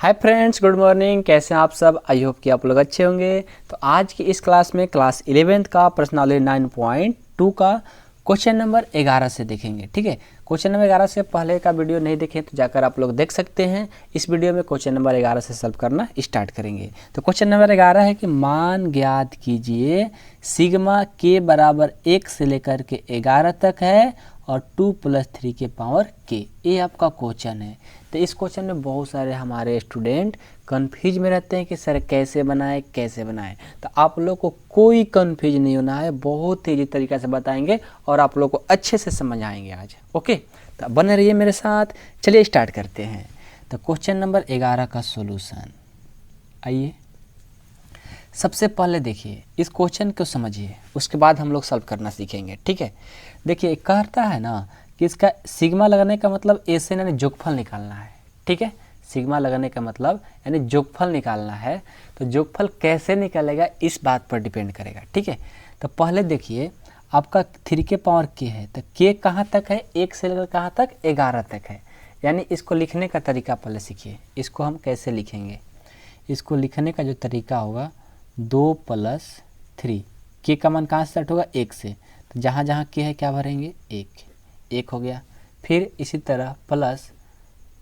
Hi friends, good morning. कैसे हैं आप सब? आई होप कि आप लोग अच्छे होंगे। तो आज की इस क्लास में क्लास 11th का पर्सनालिटी 9.2 का क्वेश्चन नंबर 11 से देखेंगे। ठीक है, क्वेश्चन नंबर 11 से पहले का वीडियो नहीं देखे तो जाकर आप लोग देख सकते हैं। इस वीडियो में क्वेश्चन नंबर 11 से सॉल्व करना स्टार्ट करेंगे। तो क्वेश्चन नंबर 11 है कि मान ज्ञात कीजिए सिग्मा के बराबर 1 से लेकर के 11 तक है और 2 + 3 के पावर के। ये आपका क्वेश्चन है। तो इस क्वेश्चन में बहुत सारे हमारे स्टूडेंट कन्फ्यूज में रहते हैं कि सर कैसे बनाए कैसे बनाए। तो आप लोग को कोई कन्फ्यूज नहीं होना है, बहुत तेजी तरीके से बताएंगे और आप लोग को अच्छे से समझ आएंगे आज। ओके, तो बने रहिए मेरे साथ। चलिए स्टार्ट करते हैं। तो क्वेश्चन नंबर 11 का सॉल्यूशन, आइए सबसे पहले देखिए इस क्वेश्चन को समझिए, उसके बाद हम लोग सॉल्व करना सीखेंगे। ठीक है, देखिए कहता है ना कि इसका सिग्मा लगाने का मतलब ए से यानी जोगफल निकालना है। ठीक है, सिग्मा लगाने का मतलब यानी जोगफल निकालना है। तो जोगफल कैसे निकलेगा इस बात पर डिपेंड करेगा। ठीक है, तो पहले देखिए आपका 3 के पावर के है, तो के कहाँ तक है? 1 से लेकर कहाँ तक? 11 तक है। यानी इसको लिखने का तरीका पहले सीखिए। इसको हम कैसे लिखेंगे? इसको लिखने का जो तरीका होगा 2 + 3, के का मान कहाँ से स्टार्ट होगा? 1 से। तो जहाँ जहाँ के है क्या भरेंगे? 1 हो गया। फिर इसी तरह प्लस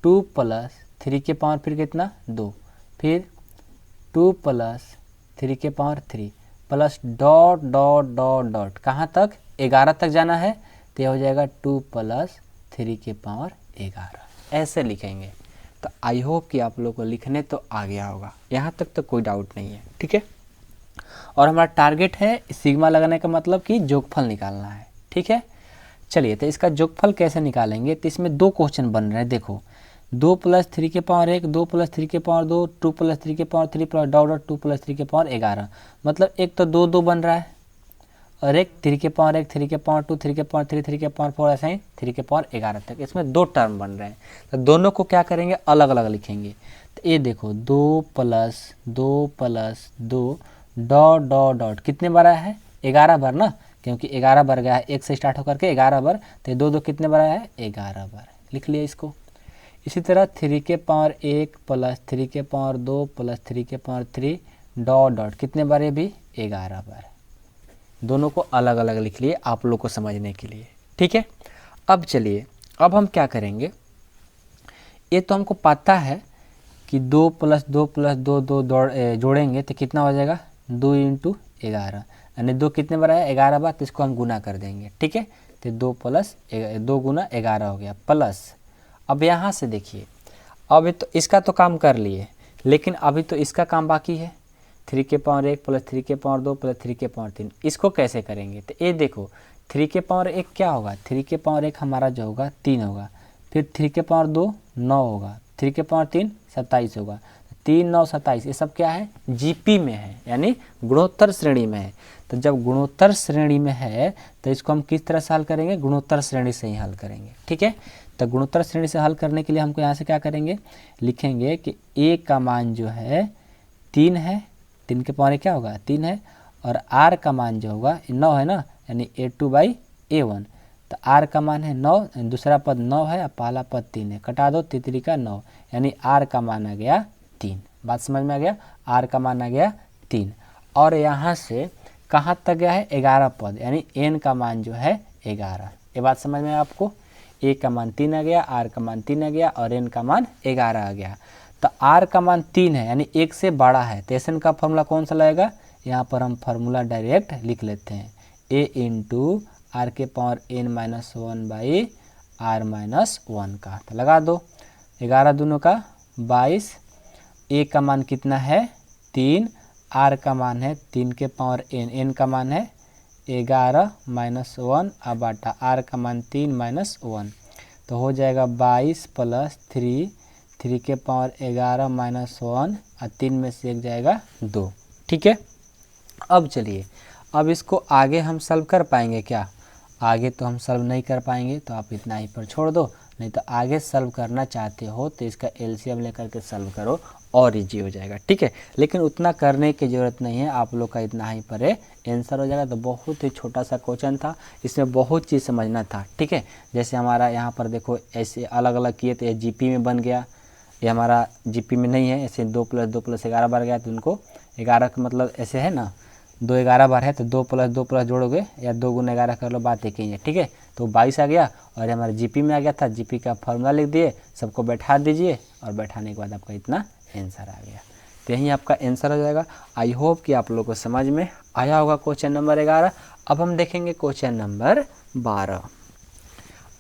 2 + 3 के पावर फिर कितना? 2। फिर 2 + 3 के power 3 plus dot dot dot dot कहाँ तक? 11 तक जाना है। तो यह हो जाएगा 2 + 3 के पावर 11। ऐसे लिखेंगे। तो आई होप कि आप लोग को लिखने तो आ गया होगा, यहाँ तक तो कोई डाउट नहीं है। ठीक है, और हमारा टारगेट है सिग्मा लगाने का मतलब कि जोगफल निकालना है। ठीक है, चलिए तो इसका जोगफल कैसे निकालेंगे? तो इसमें 2 क्वेश्चन बन रहे हैं। देखो 2 + 3 के पावर 1, 2 + 3 के पावर 2, 2 + 3 के पावर 3 प्लस डॉट डॉट 2 + 3 के पावर 11। मतलब एक तो 2 2 बन रहा है और एक 3 के पावर 1, 3 के पावर 2, 3 के पावर 3, 3 के पावर 4, ऐसा ही 3 के पावर 11 तक। इसमें 2 टर्म बन रहे हैं। तो दोनों को क्या करेंगे? अलग अलग लिखेंगे। तो ये देखो 2 + 2 डॉट डॉट डॉट कितने बार आया है? 11 बार ना, क्योंकि 11 बार गया है, 1 से स्टार्ट होकर के 11 बार। तो 2 2 कितने बार आया है? 11 बार। लिख लिया इसको। इसी तरह 3 के पावर 1 + 3 के पावर 2 + 3 के पावर 3 डॉट डॉट कितने बार? ये भी 11 बार। दोनों को अलग अलग लिख लिए आप लोग को समझने के लिए। ठीक है, अब चलिए अब हम क्या करेंगे? ये तो हमको पता है कि 2 + 2 + 2 2 जोड़ेंगे तो कितना हो जाएगा? 2 × 11, यानी 2 कितने बार आया? 11 बार। तो इसको हम गुना कर देंगे। ठीक है, तो 2 + 2 × 11 हो गया। प्लस अब यहाँ से देखिए, अब तो इसका तो काम कर लिए, लेकिन अभी तो इसका काम बाकी है। 3 के पावर 1 + 3 के पावर 2 + 3 के पावर 3, इसको कैसे करेंगे? तो ये देखो 3 के पावर 1 क्या होगा? 3 के पावर 1 हमारा जो होगा 3 होगा। फिर 3 के पावर 2 9 होगा। 3 के पावर 3 27 होगा। 3 9 27, ये सब क्या है? जीपी में है, यानी गुणोत्तर श्रेणी में है। तो जब गुणोत्तर श्रेणी में है तो इसको हम किस तरह से हल करेंगे? गुणोत्तर श्रेणी से ही हल करेंगे। ठीक है, तो गुणोत्तर श्रेणी से हल करने के लिए हमको यहाँ से क्या करेंगे? लिखेंगे कि a का मान जो है 3 है, 3 के पावर क्या होगा? 3 है, और r का मान जो होगा 9 है ना, यानी a2/a1। तो r का मान है 9, दूसरा पद 9 है और पहला पद 3 है। कटा दो, 3 का 9, यानी r का मान आ गया 3। बात समझ में आ गया? r का मान आ गया 3। और यहाँ से कहाँ तक गया है? 11 पद, यानी n का मान जो है 11। ये बात समझ में आपको? a का मान 3 आ गया, r का मान 3 आ गया और n का मान 11 आ गया। तो r का मान 3 है, यानी 1 से बड़ा है। तो SN का फॉर्मूला कौन सा लगेगा? यहाँ पर हम फार्मूला डायरेक्ट लिख लेते हैं, a × r के पावर n-1/r-1 का। तो लगा दो, 11 दूनों का 22। a का मान कितना है? 3, r का मान है 3 के पावर n का मान है 11 - 1 बटा r का मान 3 - 1। तो हो जाएगा 22 + 3 के पावर 11 - 1 और 3 में से 1 जाएगा 2। ठीक है, अब चलिए अब इसको आगे हम सॉल्व कर पाएंगे क्या? आगे तो हम सॉल्व नहीं कर पाएंगे, तो आप इतना ही पर छोड़ दो। नहीं तो आगे सॉल्व करना चाहते हो तो इसका एलसीएम लेकर के सॉल्व करो और इजी हो जाएगा। ठीक है, लेकिन उतना करने की ज़रूरत नहीं है, आप लोग का इतना ही पर आंसर हो जाएगा। तो बहुत ही छोटा सा क्वेश्चन था, इसमें बहुत चीज़ समझना था। ठीक है, जैसे हमारा यहाँ पर देखो ऐसे अलग अलग किए तो ये जीपी में बन गया, ये हमारा जीपी में नहीं है, ऐसे 2 + 2 + 11 बार गया तो उनको 11 का मतलब ऐसे है ना, 2 11 बार है तो 2 + 2 + जोड़ोगे या 2 × 11 कर लो, बात एक ही है, ठीक है। तो 22 आ गया और हमारे जीपी में आ गया था, जीपी का फॉर्मूला लिख दिए, सबको बैठा दीजिए और बैठाने के बाद आपका इतना आंसर आ गया। तो यही आपका आंसर हो जाएगा। आई होप कि आप लोगों को समझ में आया होगा क्वेश्चन नंबर 11। अब हम देखेंगे क्वेश्चन नंबर 12।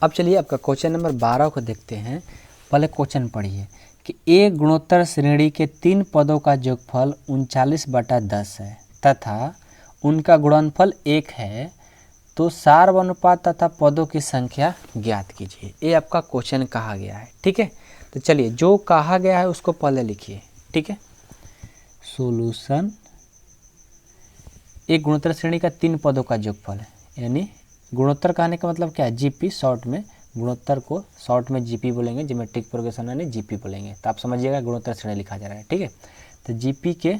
अब चलिए आपका क्वेश्चन नंबर 12 को देखते हैं। पहले क्वेश्चन पढ़िए कि एक गुणोत्तर श्रेणी के 3 पदों का योगफल 39/10 है तथा उनका गुणनफल 1 है, तो सार्वनुपात तथा पदों की संख्या ज्ञात कीजिए। ये आपका क्वेश्चन कहा गया है, ठीक है। तो चलिए जो कहा गया है उसको पहले लिखिए, ठीक है। सॉल्यूशन, एक गुणोत्तर श्रेणी का 3 पदों का योगफल है, यानी गुणोत्तर कहने का मतलब क्या है, जीपी, शॉर्ट में गुणोत्तर को शॉर्ट में जीपी बोलेंगे, ज्योमेट्रिक प्रोग्रेशन यानी जीपी बोलेंगे। तो आप समझिएगा गुणोत्तर श्रेणी लिखा जा रहा है, ठीक है। तो जीपी के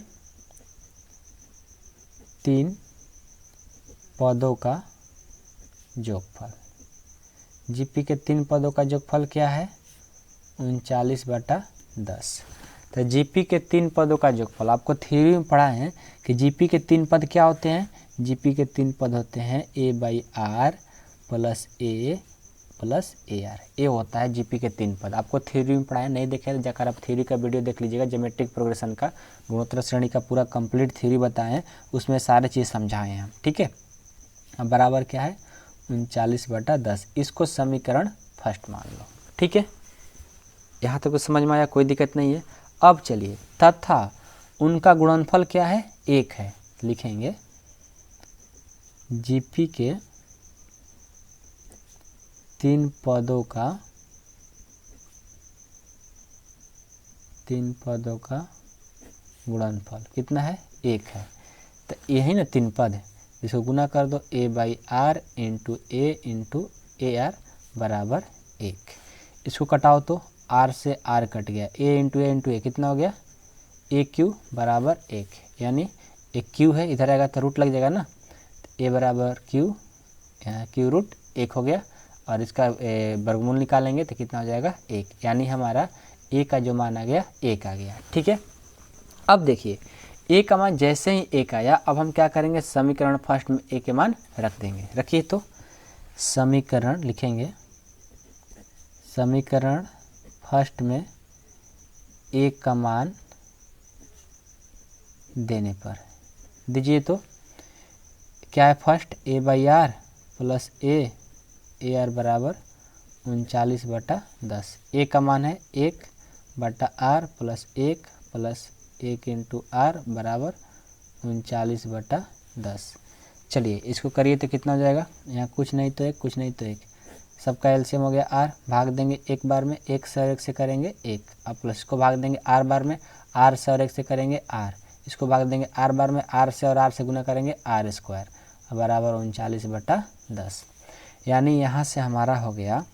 3 पदों का योगफल, जीपी के 3 पदों का योगफल क्या है, 39/10। तो जीपी के 3 पदों का योगफल आपको थ्योरी में पढ़ा है कि जीपी के 3 पद क्या होते हैं। जीपी के 3 पद होते हैं a/r + a + ar। ये होता है जीपी के 3 पद, आपको थ्योरी में पढ़ा है, नहीं देखे तो जाकर आप थ्योरी का वीडियो देख लीजिएगा। ज्योमेट्रिक प्रोग्रेशन का गुणोत्तर श्रेणी का पूरा कंप्लीट थ्योरी बताए हैं, उसमें सारे चीज़ समझाए हैं हम, ठीक है। अब बराबर क्या है, 39/10। इसको समीकरण फर्स्ट मान लो, ठीक है। यहाँ तक तो समझ में आया, कोई दिक्कत नहीं है। अब चलिए तथा उनका गुणनफल क्या है, 1 है। लिखेंगे जीपी के 3 पदों का गुणनफल कितना है, 1 है। तो यही ना 3 पद है, इसको गुना कर दो, a/r × a × ar बराबर 1। इसको कटाओ तो r से r कट गया, a × a कितना हो गया, aq बराबर 1, यानी एक q है, इधर आएगा तो रूट लग जाएगा ना, तो a बराबर q, यहाँ q√1 हो गया और इसका वर्गमूल निकालेंगे तो कितना हो जाएगा, 1, यानी हमारा a का जो मान आ गया 1 आ गया, ठीक है। अब देखिए a का मान जैसे ही 1 आया, अब हम क्या करेंगे, समीकरण फर्स्ट में a के मान रख देंगे। रखिए तो समीकरण लिखेंगे, समीकरण फर्स्ट में a का मान देने पर दीजिए तो क्या है, फर्स्ट a/r + a ar बराबर 39/10। a का मान है 1/r + 1 + 1 × r बराबर 39/10। चलिए इसको करिए तो कितना हो जाएगा, यहाँ कुछ नहीं तो 1, कुछ नहीं तो 1, सबका एलसीएम हो गया r, भाग देंगे 1 बार में, 1 से और 1 से करेंगे 1, अब प्लस को भाग देंगे r बार में, r से और 1 से करेंगे r, इसको भाग देंगे r बार में, r से और r से गुना करेंगे r² बराबर 39/10। यानी यहाँ से हमारा हो गया,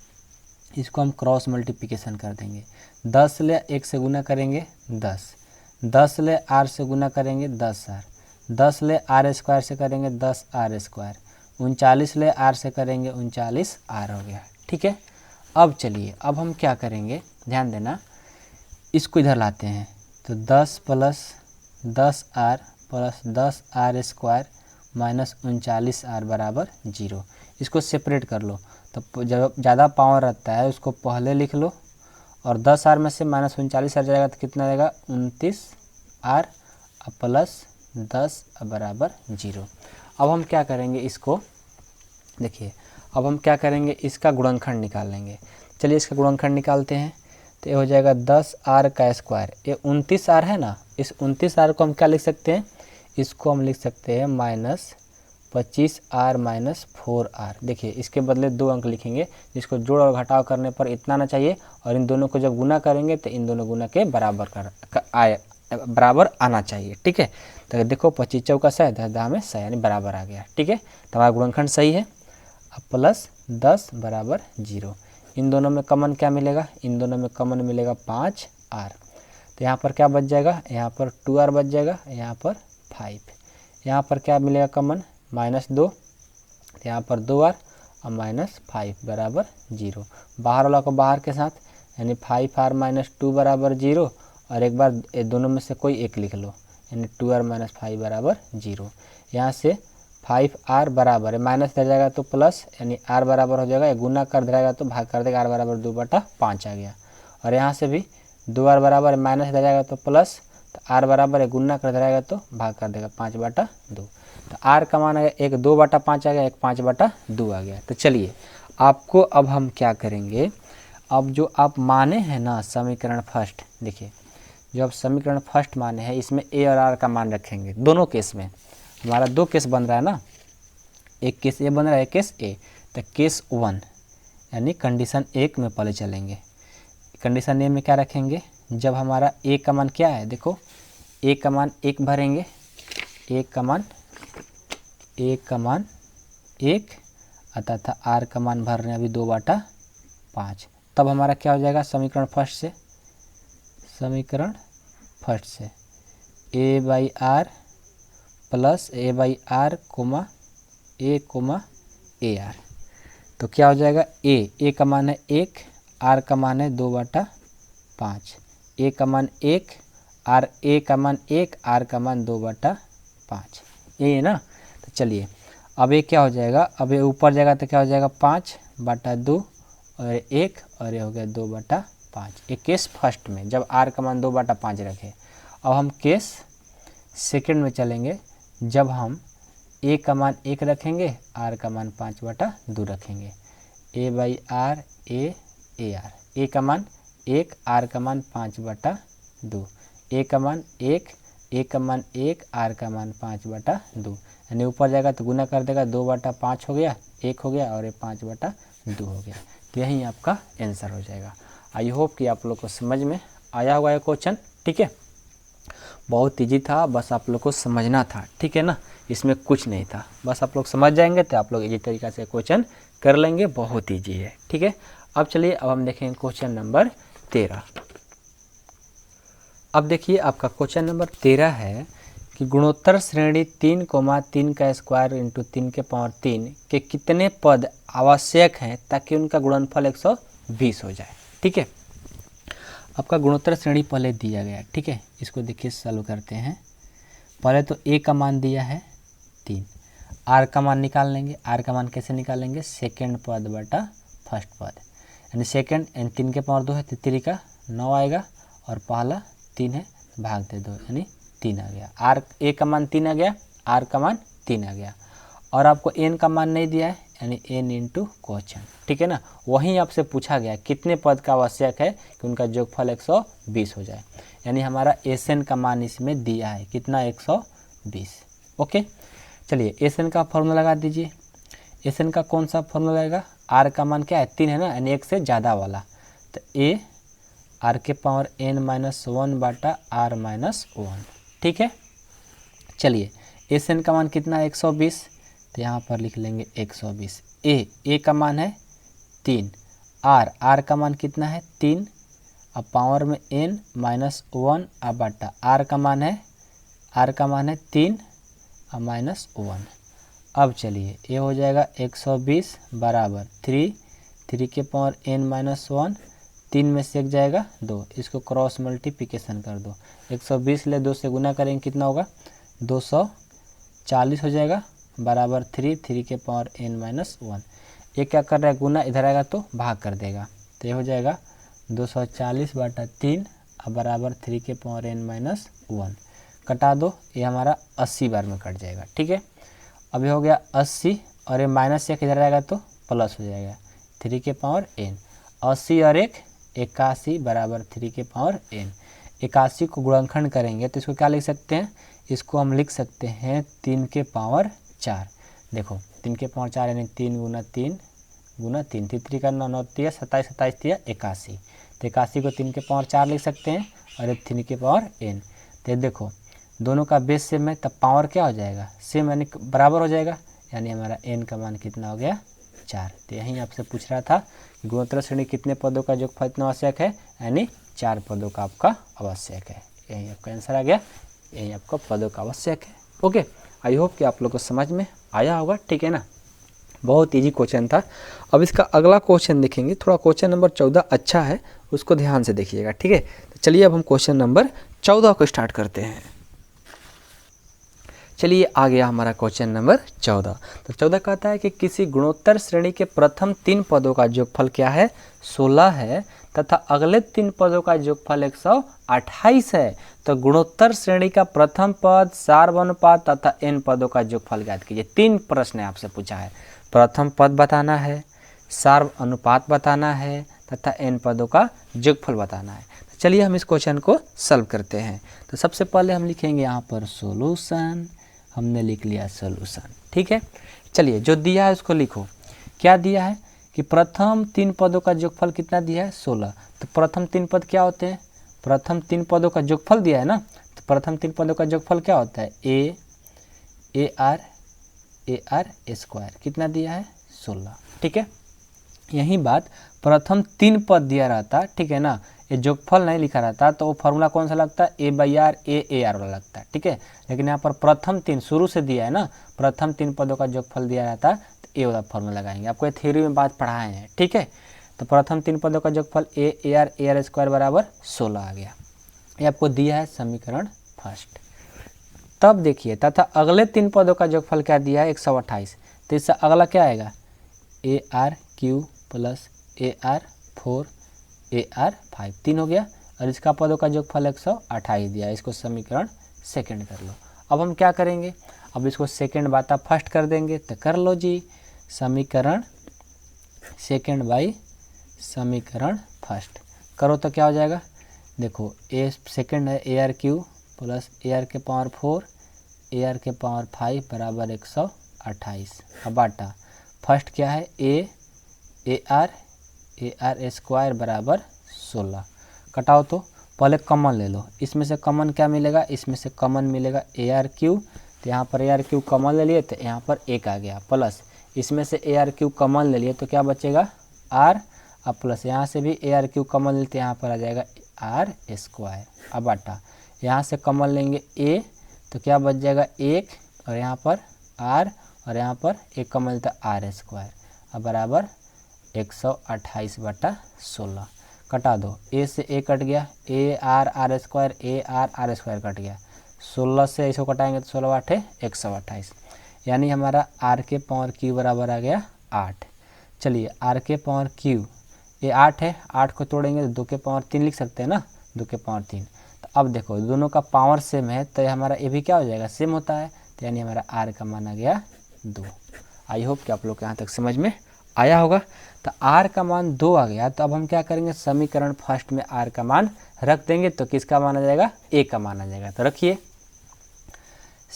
इसको हम क्रॉस मल्टीप्लिकेशन कर देंगे, 10 ले 1 से गुना करेंगे 10, 10 ले r से गुना करेंगे 10r, 10 ले r² से करेंगे 10r², 39 ले r से करेंगे 39r हो गया, ठीक है। अब चलिए अब हम क्या करेंगे, ध्यान देना, इसको इधर लाते हैं तो 10 + 10r + 10r² माइनस 39r बराबर 0। इसको सेपरेट कर लो, तो जब ज़्यादा पावर रहता है उसको पहले लिख लो और 10r में से माइनस 39r जाएगा तो कितना आएगा, 29r प्लस 10 बराबर 0। अब हम क्या करेंगे, इसको देखिए, अब हम क्या करेंगे, इसका गुणनखंड निकाल लेंगे। चलिए इसका गुणनखंड निकालते हैं, तो ये हो जाएगा 10r²। ये 29r है ना, इस 29r को हम क्या लिख सकते हैं, इसको हम लिख सकते हैं -25r - 4r। देखिए इसके बदले 2 अंक लिखेंगे, जिसको जोड़ और घटाव करने पर इतना आना चाहिए, और इन दोनों को जब गुना करेंगे तो इन दोनों गुना के बराबर आना चाहिए, ठीक है। तो देखो 25 चौका 100, 10 में 100 यानी बराबर आ गया, ठीक है। तो हमारा गुणनखंड सही है। अब प्लस 10 बराबर 0, इन दोनों में कॉमन क्या मिलेगा, इन दोनों में कॉमन मिलेगा 5r। तो यहाँ पर क्या बच जाएगा, यहाँ पर 2r बच जाएगा, यहाँ पर 5, यहाँ पर क्या मिलेगा कॉमन, -2, यहाँ पर 2r और -5 बराबर 0। बाहर वाला को बाहर के साथ यानी 5r माइनस 2 बराबर 0, और एक बार दोनों में से कोई एक लिख लो, यानी 2r माइनस 5 बराबर 0। यहाँ से 5r बराबर है, माइनस रह जाएगा तो प्लस, यानी r बराबर हो जाएगा, गुना कर देगा तो भाग कर देगा, r बराबर 2/5 आ गया। और यहाँ से भी 2r बराबर है, माइनस रह जाएगा तो प्लस, तो r बराबर है, गुना कर देगा तो भाग कर देगा 5/2। तो r का मान आ गया एक 2/5 आ गया, एक 5/2 आ गया। तो चलिए आपको अब हम क्या करेंगे, अब जो आप माने हैं ना समीकरण फर्स्ट, देखिए जो आप समीकरण फर्स्ट माने हैं इसमें a और r का मान रखेंगे। दोनों केस में हमारा 2 केस बन रहा है ना, एक केस ए बन रहा है, एक केस ए। तो केस 1 यानी कंडीशन 1 में पहले चलेंगे। कंडीशन ए में क्या रखेंगे, जब हमारा ए का मान क्या है, देखो ए का मान 1 भरेंगे, ए का मान 1 तथा आर का मान भर रहे हैं अभी 2/5। तब हमारा क्या हो जाएगा समीकरण फर्स्ट से a by r plus a by r comma a r. तो क्या हो जाएगा, ए का मान है 1, आर का मान है 2/5, ए का मान 1, ए का मान 1, आर का मान 2/5, ये है ना। तो चलिए अब ये क्या हो जाएगा, अब ये ऊपर जाएगा तो क्या हो जाएगा 5/2 और 1, और ये हो गया 2/5। ये केस फर्स्ट में जब आर का मान 2/5 रखे। अब हम केस सेकंड में चलेंगे, जब हम ए का मान 1 रखेंगे, आर का मान 5/2 रखेंगे। ए बाई आर ए आर, ए का मान 1, आर का मान 5/2, ए का मान 1, ए का मान 1, आर का मान 5/2, यानी ऊपर जाएगा तो गुना कर देगा, 2/5 हो गया, 1 हो गया और ये 5/2 हो गया। तो यही आपका आंसर हो जाएगा। आई होप कि आप लोग को समझ में आया होगा ये क्वेश्चन, ठीक है। बहुत ईजी था, बस आप लोग को समझना था, ठीक है ना, इसमें कुछ नहीं था, बस आप लोग समझ जाएंगे तो आप लोग इजी तरीक़ा से क्वेश्चन कर लेंगे, बहुत ईजी है, ठीक है। अब चलिए अब हम देखेंगे क्वेश्चन नंबर 13। अब देखिए आपका क्वेश्चन नंबर 13 है कि गुणोत्तर श्रेणी 3,3 का स्क्वायर इंटू 3 के पावर 3 के कितने पद आवश्यक हैं ताकि उनका गुणनफल 120 हो जाए, ठीक है। आपका गुणोत्तर श्रेणी पहले दिया गया है, ठीक है। इसको देखिए सॉल्व करते हैं। पहले तो ए का मान दिया है 3, आर का मान निकाल लेंगे। आर का मान कैसे निकालेंगे, सेकेंड पद बटा फर्स्ट पद, यानी सेकेंड यानी 3 के पावर 2 है तो 3 का 9 आएगा, और पहला 3 है भाग दे 2 यानी 3 आ गया। आर ए का मान 3 आ गया, आर का मान 3 आ गया, और आपको एन का मान नहीं दिया है यानी एन इंटू क्वेश्चन, ठीक है ना। वहीं आपसे पूछा गया कितने पद का आवश्यक है कि उनका योगफल 120 हो जाए, यानी हमारा एस एन का मान इसमें दिया है कितना 120। ओके चलिए एस एन का फॉर्मूला लगा दीजिए। एस एन का कौन सा फॉर्मूला लगेगा, आर का मान क्या है 3 है ना, यानी 1 से ज़्यादा वाला। तो ए आर के पावर n माइनस 1 बटा आर माइनस 1, ठीक है। चलिए एस एन का मान कितना है 120, तो यहाँ पर लिख लेंगे 120। ए का मान है 3, आर का मान कितना है 3, अब पावर में n माइनस 1 अब बटा आर का मान है 3 अब माइनस 1। अब चलिए ये हो जाएगा 120 बराबर 3 के पावर n माइनस 1, 3 में से 1 जाएगा 2, इसको क्रॉस मल्टीप्लिकेशन कर दो। 120 ले 2 से गुना करेंगे कितना होगा 240 हो जाएगा, बराबर 3 के पावर n माइनस 1। ये क्या कर रहा है गुना, इधर आएगा तो भाग कर देगा, तो ये हो जाएगा 240 बटा 3 अब बराबर 3 के पावर n माइनस 1। कटा दो, ये हमारा 80 बार में कट जाएगा, ठीक है। अब ये हो गया 80 और ये माइनस 1 इधर आएगा तो प्लस हो जाएगा 3 के पावर n। 80 और 1 81 बराबर 3 के पावर n। 81 को गुणनखंड करेंगे तो इसको क्या लिख सकते हैं, इसको हम लिख सकते हैं 3 के पावर 4। देखो 3 के पावर 4 यानी 3 गुना 3 गुना 3, 3 का 9 3 27 27 3 81, तो 81 को 3 के पावर 4 लिख सकते हैं और 3 के पावर n। तो देखो दोनों का बेस सेम है तब पावर क्या हो जाएगा सेम यानी बराबर हो जाएगा, यानी हमारा n का मान कितना हो गया 4। तो यहीं आपसे पूछ रहा था गुणोत्तर श्रेणी कितने पदों का योगफल इतना आवश्यक है, यानी 4 पदों का आपका आवश्यक है। यही आपका आंसर आ गया, यही आपका पदों का आवश्यक है। ओके आई होप कि आप लोग को समझ में आया होगा, ठीक है ना। बहुत इजी क्वेश्चन था। अब इसका अगला क्वेश्चन देखेंगे, थोड़ा क्वेश्चन नंबर 14 अच्छा है, उसको ध्यान से देखिएगा, ठीक है। तो चलिए अब हम क्वेश्चन नंबर 14 को स्टार्ट करते हैं। चलिए आ गया हमारा क्वेश्चन नंबर 14। तो 14 कहता है कि किसी गुणोत्तर श्रेणी के प्रथम 3 पदों का योगफल क्या है, 16 है, तथा अगले 3 पदों का योगफल 128 है। तो गुणोत्तर श्रेणी का प्रथम पद, सार्व अनुपात तथा n पदों का योगफल ज्ञात कीजिए। 3 प्रश्न आपसे पूछा है, प्रथम पद बताना है, सार्व अनुपात बताना है तथा n पदों का योगफल बताना है। तो चलिए हम इस क्वेश्चन को सॉल्व करते हैं। तो सबसे पहले हम लिखेंगे यहाँ पर सॉल्यूशन, हमने लिख लिया सॉल्यूशन, ठीक है। चलिए जो दिया है उसको लिखो। क्या दिया है कि प्रथम 3 पदों का योगफल कितना दिया है, 16। तो प्रथम 3 पद क्या होते हैं, प्रथम 3 पदों का योगफल दिया है ना, तो प्रथम 3 पदों का योगफल क्या होता है, ए आर स्क्वायर, कितना दिया है, 16, ठीक है। यही बात प्रथम 3 पद दिया रहता, ठीक है ना, ये योगफल नहीं लिखा रहता तो वो फार्मूला कौन सा लगता है, A/R A वाला लगता है, ठीक है। लेकिन यहाँ पर प्रथम 3 शुरू से दिया है ना, प्रथम 3 पदों का योगफल दिया रहता तो ए वाला फार्मूला लगाएंगे। आपको ये थ्योरी में बात पढ़ाए हैं, ठीक है। तो प्रथम 3 पदों का योगफल A स्क्वायर बराबर 16 आ गया। ये आपको दिया है समीकरण फर्स्ट। तब देखिए तथा अगले 3 पदों का योगफल क्या दिया है, 128। तो इससे अगला क्या आएगा, AR³ प्लस AR4 AR5, 3 हो गया। और इसका पदों का योगफल 128 दिया है। इसको समीकरण सेकंड कर लो। अब हम क्या करेंगे, अब इसको सेकंड बाता फर्स्ट कर देंगे। तो कर लो जी, समीकरण सेकंड बाई समीकरण फर्स्ट करो तो क्या हो जाएगा, देखो ए सेकंड है AR³ प्लस AR⁴ AR⁵ बराबर 128। अब बाटा फर्स्ट क्या है, AR स्क्वायर बराबर 16। कटाओ तो पहले कॉमन ले लो, इसमें से कॉमन क्या मिलेगा, इसमें से कॉमन मिलेगा AR³। तो यहाँ पर AR³ कॉमन ले लिए तो यहाँ पर 1 आ गया, प्लस इसमें से AR³ कॉमन ले लिए तो क्या बचेगा R, अब प्लस यहाँ से भी AR³ कॉमन लेते यहाँ पर आ जाएगा R स्क्वायर। अब बाटा यहाँ से कॉमन लेंगे A तो क्या बच जाएगा 1, और यहाँ पर R और यहाँ पर 1 कॉमन लेता R स्क्वायर, अब बराबर 128/16। कटा दो, A से A कट गया, AR square AR square cut गया, 16 से इसको कटाएंगे तो 16 8 128, यानी हमारा R⁵ बराबर आ गया 8। चलिए R⁵ ये 8 है, 8 को तोड़ेंगे तो 2⁵3 लिख सकते हैं ना, 2⁵3। तो अब देखो दोनों का पावर सेम है तो हमारा ये भी क्या हो जाएगा, सेम होता है। तो यानी हमारा R का मान आ गया 2। आई होप कि आप लोग यहाँ तक समझ में आया होगा। तो R का मान 2 आ गया। तो अब हम क्या करेंगे, समीकरण फर्स्ट में R का मान रख देंगे तो किसका मान आ जाएगा, A का मान आ जाएगा। तो रखिए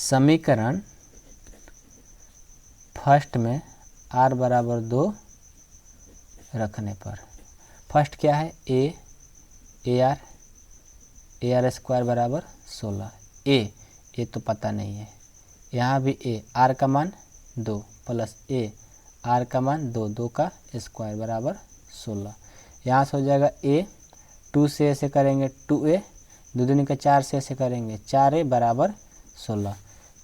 समीकरण फर्स्ट में R बराबर 2 रखने पर फर्स्ट क्या है, AR स्क्वायर बराबर 16। ए तो पता नहीं है, यहाँ भी R का मान 2 प्लस R का मान 2 का स्क्वायर बराबर 16। यहाँ से हो जाएगा 2 से ऐसे करेंगे 2A, 2 दूनी का 4 से ऐसे करेंगे 4A बराबर 16।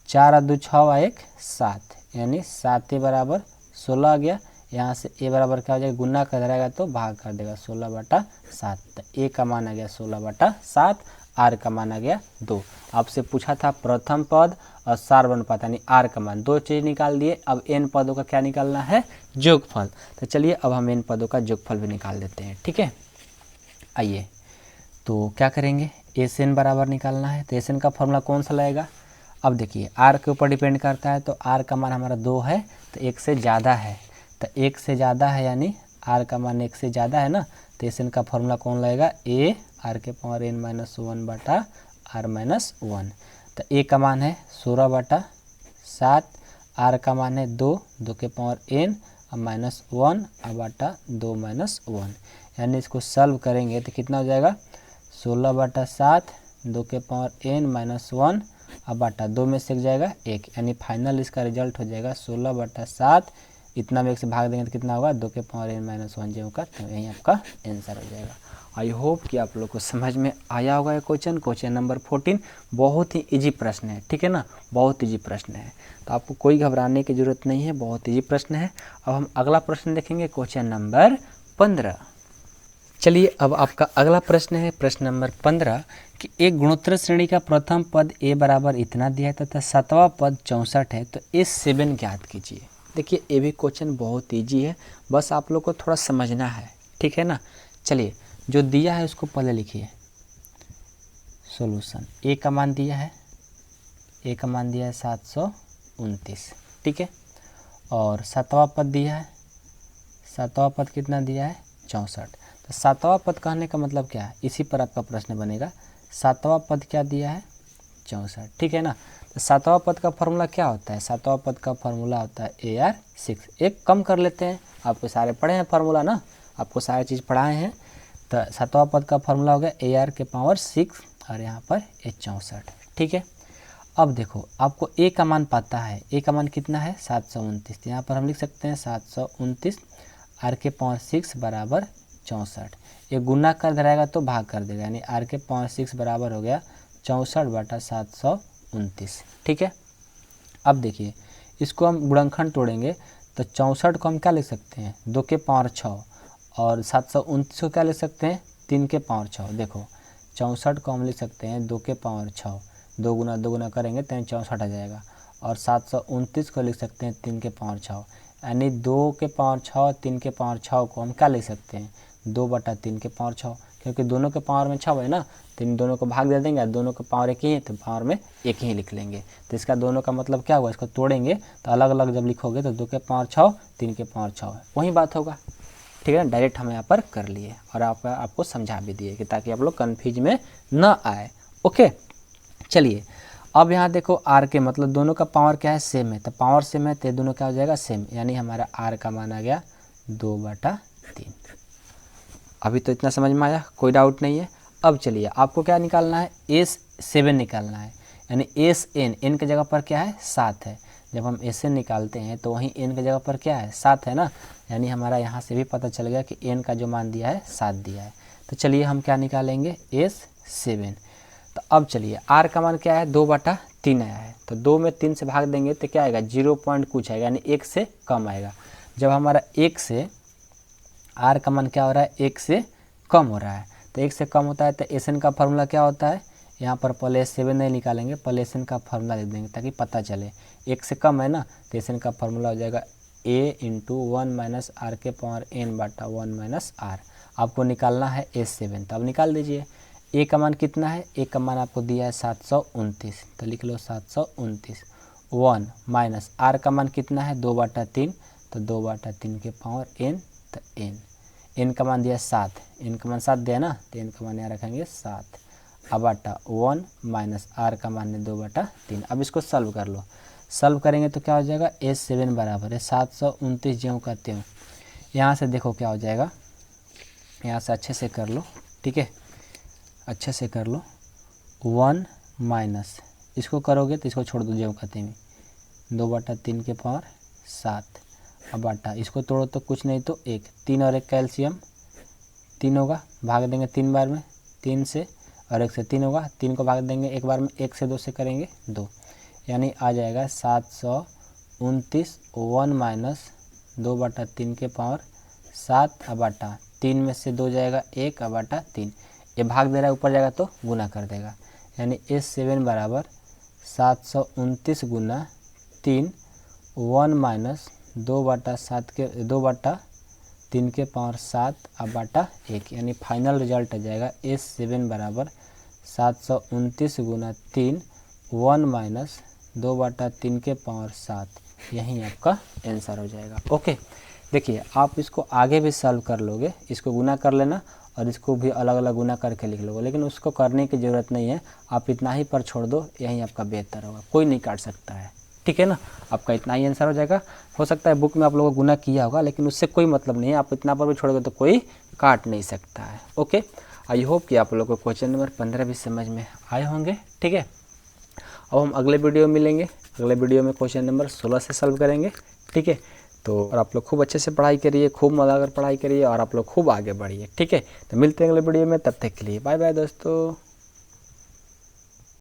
4 और 2 6 और 1 7, यानी 7A बराबर 16 आ गया। यहाँ से A बराबर क्या हो जाएगा, गुना कर रहेगा तो भाग कर देगा 16/7। तो A का मान आ गया 16/7, R का मान आ गया 2। आपसे पूछा था प्रथम पद और सार्व अनुपात यानी R का मान, 2 चीज़ निकाल दिए। अब n पदों का क्या निकालना है, योगफल। तो चलिए अब हम n पदों का योगफल भी निकाल देते हैं, ठीक है। आइए तो क्या करेंगे, SN बराबर निकालना है। तो SN का फॉर्मूला कौन सा लगेगा, अब देखिए R के ऊपर डिपेंड करता है। तो R का मान हमारा 2 है तो 1 से ज़्यादा है, तो 1 से ज़्यादा है यानी R का मान 1 से ज़्यादा है ना। तो SN का फॉर्मूला कौन लगेगा, AR⁻n-1/R-1। तो A का मान है 16/7, R का मान है 2 2n -1/2 यानी इसको सॉल्व करेंगे तो कितना हो जाएगा, 16/7 2n -1/2 में से जाएगा 1, यानी फाइनल इसका रिजल्ट हो जाएगा 16/7 इतना में 1 से भाग देंगे तो कितना होगा, 2 के पावर n माइनस 1 जो का, तो यही आपका आंसर हो जाएगा। आई होप कि आप लोग को समझ में आया होगा ये क्वेश्चन नंबर 14 बहुत ही इजी प्रश्न है, ठीक है ना, बहुत इजी प्रश्न है, तो आपको कोई घबराने की ज़रूरत नहीं है, बहुत इजी प्रश्न है। अब हम अगला प्रश्न देखेंगे क्वेश्चन नंबर 15। चलिए अब आपका अगला प्रश्न है प्रश्न नंबर 15 कि एक गुणोत्तर श्रेणी का प्रथम पद a बराबर इतना दिया है तथा 7वां पद 64 है, तो a7 ज्ञात कीजिए। देखिए ये भी क्वेश्चन बहुत इजी है, बस आप लोग को थोड़ा समझना है, ठीक है ना। चलिए जो दिया है उसको पहले लिखिए, सॉल्यूशन। a का मान दिया है, a का मान दिया है 729, ठीक है, और 7वां पद दिया है, 7वां पद कितना दिया है, 64। तो 7वां पद कहने का मतलब क्या है, इसी पर आपका प्रश्न बनेगा। 7वां पद क्या दिया है, 64, ठीक है ना। तो 7वां पद का फॉर्मूला क्या होता है, 7वां पद का फॉर्मूला होता है AR6। एक कम कर लेते हैं, आपको सारे पढ़े हैं फार्मूला ना, आपको सारी चीज़ पढ़ाए हैं। तो 7वां पद का फॉर्मूला हो गया AR के पावर 6 और यहाँ पर 64, ठीक है। अब देखो आपको a का मान पता है, a का मान कितना है 729, तो यहाँ पर हम लिख सकते हैं 729 r के पावर 6 बराबर 64। ये गुना कर दे रहेगा तो भाग कर देगा, यानी r के पावर 6 बराबर हो गया 64 बटा 729, ठीक है। अब देखिए इसको हम गुणनखंड तोड़ेंगे तो 64 को हम क्या लिख सकते हैं, 2 के पावर 6, और 729 को क्या लिख सकते हैं, 3 के पावर 6। देखो 64 को हम लिख सकते हैं 2 के पावर 6, 2 गुना करेंगे तो 64 आ जाएगा, और 729 को लिख सकते हैं 3 के पावर 6, यानी 2 के पावर 6 3 के पावर 6 को हम क्या लिख सकते हैं, 2 बटा 3 के पावर 6, क्योंकि दोनों के पावर में 6 है ना, तो इन दोनों को भाग दे देंगे, दोनों के पावर एक ही है तो पावर में एक ही लिख लेंगे। तो इसका दोनों का मतलब क्या हुआ, इसको तोड़ेंगे तो अलग अलग जब लिखोगे तो 2 के पावर 6 3 के पावर 6 वही बात होगा, ठीक है ना। डायरेक्ट हम यहाँ पर कर लिए और आपको समझा भी दिए कि ताकि आप लोग कन्फ्यूज में न आए, ओके। चलिए अब यहाँ देखो r के मतलब दोनों का पावर क्या है, सेम है, तो पावर सेम है तो दोनों क्या हो जाएगा, सेम, यानी हमारा r का मान आ गया 2/3। अभी तो इतना समझ में आया, कोई डाउट नहीं है। अब चलिए आपको क्या निकालना है, S7 निकालना है, यानी n की जगह पर क्या है 7 है। जब हम SN निकालते हैं तो वहीं n की जगह पर क्या है 7 है ना, यानी हमारा यहाँ से भी पता चल गया कि n का जो मान दिया है 7 दिया है। तो चलिए हम क्या निकालेंगे, S7। तो अब चलिए r का मान क्या है, 2/3 आया है, तो 2 में 3 से भाग देंगे तो क्या आएगा, 0 पॉइंट कुछ आएगा, यानी 1 से कम आएगा। जब हमारा 1 से r का मान क्या हो रहा है, 1 से कम हो रहा है, तो 1 से कम होता है तो SN का फार्मूला क्या होता है, यहाँ पर पहले S7 नहीं निकालेंगे, पहले SN का फार्मूला लिख देंगे ताकि पता चले। 1 से कम है ना, तो SN का फार्मूला हो जाएगा a × 1 - r के पावर n बटा 1 - r। आपको निकालना है S7, तो अब निकाल दीजिए। a का मान कितना है, a का मान आपको दिया है 729, तो लिख लो 729, 1 माइनस r का मान कितना है 2/3, तो 2/3 के पावर n, तो n का मान दिया 7, n का मान 7 दिया ना, तो n का मान यहाँ रखेंगे 7, अब बटा 1 माइनस r का मान है 2/3। अब इसको सॉल्व कर लो, सॉल्व करेंगे तो क्या हो जाएगा, S7 बराबर है 729 ज्यों का त्यों। यहाँ से देखो क्या हो जाएगा, यहाँ से अच्छे से कर लो, ठीक है, अच्छे से कर लो। 1 माइनस इसको करोगे तो इसको छोड़ दो ज्यों का त्यों, 2/3 के पावर 7, अब बटा इसको तोड़ो तो कुछ नहीं तो 1, 3 और 1 कैल्शियम 3 होगा, भाग देंगे 3 बार में, 3 से, और 1 से 3 होगा, 3 को भाग देंगे एक बार में, 1 से 2 से करेंगे 2, यानी आ जाएगा 729, 1 माइनस 2/3 के पावर 7, अब बटा 3 में से 2 जाएगा 1, अब बटा 3, ये भाग दे रहा है ऊपर जाएगा तो गुना कर देगा, यानी S7 बराबर 729 गुना 3, 1 माइनस 2/3 के पावर 7, अब बटा 1, यानी फाइनल रिजल्ट आ जाएगा S7 बराबर 729 गुना 3, 1 माइनस 2/3 के पावर 7, यही आपका आंसर हो जाएगा, ओके। देखिए आप इसको आगे भी सॉल्व कर लोगे, इसको गुना कर लेना और इसको भी अलग अलग गुना करके लिख लोगे, लेकिन उसको करने की ज़रूरत नहीं है, आप इतना ही पर छोड़ दो, यही आपका बेहतर होगा, कोई नहीं काट सकता है, ठीक है ना। आपका इतना ही आंसर हो जाएगा। हो सकता है बुक में आप लोगों को गुना किया होगा, लेकिन उससे कोई मतलब नहीं है, आप इतना पर भी छोड़ोगे तो कोई काट नहीं सकता है, ओके। आई होप कि आप लोगों को क्वेश्चन नंबर 15 भी समझ में आए होंगे, ठीक है। अब हम अगले वीडियो में मिलेंगे, अगले वीडियो में क्वेश्चन नंबर 16 से सॉल्व करेंगे, ठीक है। तो और आप लोग खूब अच्छे से पढ़ाई करिए, खूब मजा कर पढ़ाई करिए और आप लोग खूब आगे बढ़िए। ठीक है, तो मिलते हैं अगले वीडियो में, तब तक के लिए बाय बाय दोस्तों।